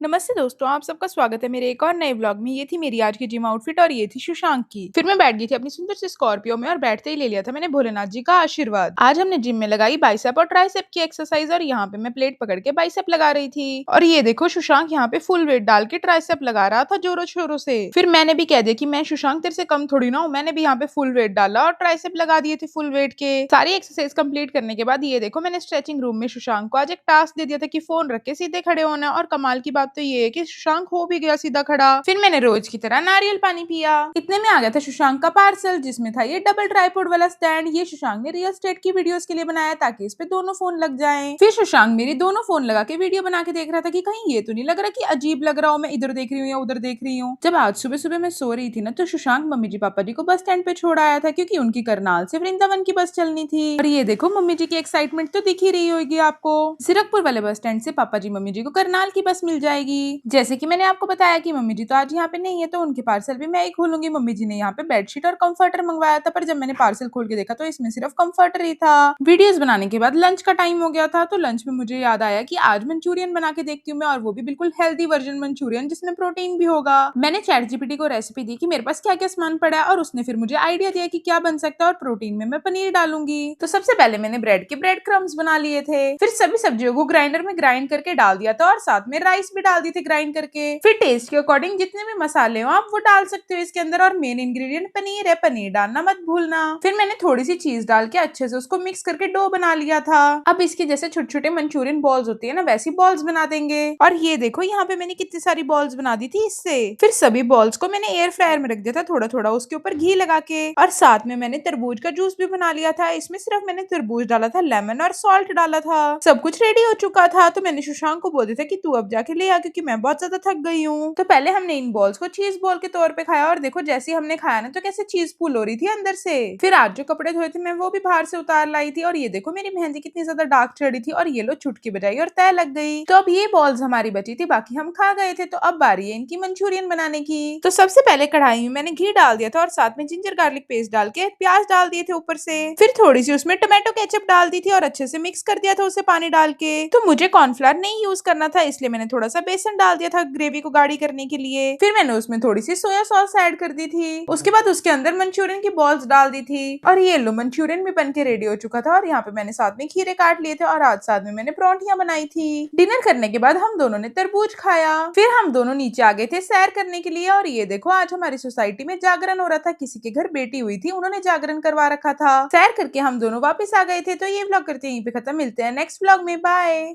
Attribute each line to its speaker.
Speaker 1: नमस्ते दोस्तों, आप सबका स्वागत है मेरे एक और नए व्लॉग में। ये थी मेरी आज की जिम आउटफिट और ये थी सुशांक की। फिर मैं बैठ गई थी अपनी सुंदर सी स्कॉर्पियो में और बैठते ही ले लिया था मैंने भोलेनाथ जी का आशीर्वाद। आज हमने जिम में लगाई बाइसेप और ट्राइसेप की एक्सरसाइज और यहाँ पे मैं प्लेट पकड़ के बाइसेप लगा रही थी। और ये देखो सुशांक यहाँ पे फुल वेट डाल के ट्राइसेप लगा रहा था जोरों शोरों से। फिर मैंने भी कह दिया कि मैं सुशांक तेरे से कम थोड़ी ना हूँ, मैंने भी यहाँ पे फुल वेट डाला और ट्राइसेप लगा दिए थे फुल वेट के। सारी एक्सरसाइज कंप्लीट करने के बाद ये देखो मैंने स्ट्रेचिंग रूम में सुशांक को आज एक टास्क दे दिया था कि फोन रख के सीधे खड़े होना। और कमाल की बात तो ये है कि सुशांक हो भी गया सीधा खड़ा। फिर मैंने रोज की तरह नारियल पानी पिया। इतने में आ गया था सुशांक का पार्सल, जिसमें था ये डबल ट्राइपॉड वाला स्टैंड। ये सुशांक ने रियल एस्टेट की वीडियोस के लिए बनाया ताकि इस पे दोनों फोन लग जाएं। फिर सुशांक मेरी दोनों फोन लगा के वीडियो बना के देख रहा था कि कहीं ये तो नहीं लग रहा कि अजीब लग रहा हूँ, मैं इधर देख रही हूँ या उधर देख रही हूँ। जब आज सुबह सुबह मैं सो रही थी ना, तो सुशांक मम्मी जी पापा जी को बस स्टैंड पे छोड़ आया था क्योंकि उनकी करनाल से वृंदावन की बस चलनी थी। और ये देखो मम्मी जी की एक्साइटमेंट तो दिख ही रही होगी आपको। जीरकपुर वाले बस स्टैंड से पापा जी मम्मी जी को करनाल की बस मिल जाएगी। जैसे कि मैंने आपको बताया कि मम्मी जी तो आज यहाँ पे नहीं है, तो उनके पार्सल भी मैं ही खोलूंगी। मम्मी जी ने यहाँ पे बेडशीट और कंफर्टर मंगवाया था, पर जब मैंने पार्सल खोल के देखा तो इसमें सिर्फ कंफर्टर ही था। वीडियोस बनाने के बाद लंच का टाइम हो गया था, तो लंच में मुझे याद आया कि आज मंचूरियन बना के देखती हूँ मैं, और वो भी बिल्कुल हेल्दी वर्जन मंचूरियन जिसमें प्रोटीन भी होगा। मैंने चैट जीपीटी को रेसिपी दी कि मेरे पास क्या क्या सामान पड़ा है, और उसने फिर मुझे आइडिया दिया कि क्या बन सकता है, और प्रोटीन में मैं पनीर डालूंगी। तो सबसे पहले मैंने ब्रेड के ब्रेड क्रम्स बना लिए थे। फिर सभी सब्जियों को ग्राइंडर में ग्राइंड करके डाल दिया था, और साथ में राइस भी डाल दिए थे ग्राइंड करके। फिर टेस्ट के अकॉर्डिंग जितने भी मसाले हो आप वो डाल सकते हो इसके अंदर, और मेन इंग्रेडिएंट पनीर है, पनीर डालना मत भूलना। फिर मैंने थोड़ी सी चीज डाल के अच्छे से उसको मिक्स करके डो बना लिया था। अब इसके जैसे छोटे छोटे मंचूरियन बॉल्स होती है ना, वैसी बॉल्स बना देंगे। और ये देखो यहाँ पे मैंने कितनी सारी बॉल्स बना दी थी इससे। फिर सभी बॉल्स को मैंने एयर फ्रायर में रख दिया था, थोड़ा थोड़ा उसके ऊपर घी लगा के। और साथ में मैंने तरबूज का जूस भी बना लिया था। इसमें सिर्फ मैंने तरबूज डाला था, लेमन और सॉल्ट डाला था। सब कुछ रेडी हो चुका था, तो मैंने सुशांक को बोल दिया था कि तू अब जाके ले आ, क्योंकि मैं बहुत ज्यादा थक गई हूँ। तो पहले हमने इन बॉल्स को चीज बॉल के तौर पे खाया, और देखो जैसे हमने खाया ना तो कैसे चीज पुल हो रही थी अंदर से। फिर आज जो कपड़े धोए थे मैं वो भी बाहर से उतार लाई थी, और ये देखो मेरी मेहंदी कितनी ज्यादा डार्क चढ़ी थी, और ये लो चुटकी बजाई और तय लग गई। तो अब ये बॉल्स हमारी बची थी, बाकी हम खा गए थे। तो अब बारी है इनकी मंचूरियन बनाने की। तो सबसे पहले कढ़ाई में मैंने घी डाल दिया था, और साथ में जिंजर गार्लिक पेस्ट डाल के प्याज डाल दिए थे ऊपर से। फिर थोड़ी सी उसमें टोमेटो केचप डाल दी थी और अच्छे से मिक्स कर दिया था उसे पानी डाल के। तो मुझे कॉर्नफ्लावर नहीं यूज करना था, इसलिए मैंने थोड़ा सा बेसन डाल दिया था ग्रेवी को गाढ़ी करने के लिए। फिर मैंने उसमें थोड़ी सी सोया सॉस ऐड कर दी थी। उसके बाद उसके अंदर मंचूरियन की बॉल्स डाल दी थी, और ये लो मंचूरियन भी बन के रेडी हो चुका था। और यहाँ पे मैंने साथ में खीरे काट लिए थे, और आज साथ में मैंने परोंठियां बनाई थी। डिनर करने के बाद हम दोनों ने तरबूज खाया। फिर हम दोनों नीचे आ गए थे सैर करने के लिए। और ये देखो आज हमारी सोसाइटी में जागरण हो रहा था, किसी के घर बेटी हुई थी, उन्होंने जागरण करवा रखा था। सैर करके हम दोनों वापस आ गए थे। तो ये व्लॉग करते हैं यहीं पे खत्म, मिलते हैं नेक्स्ट व्लॉग में, बाय।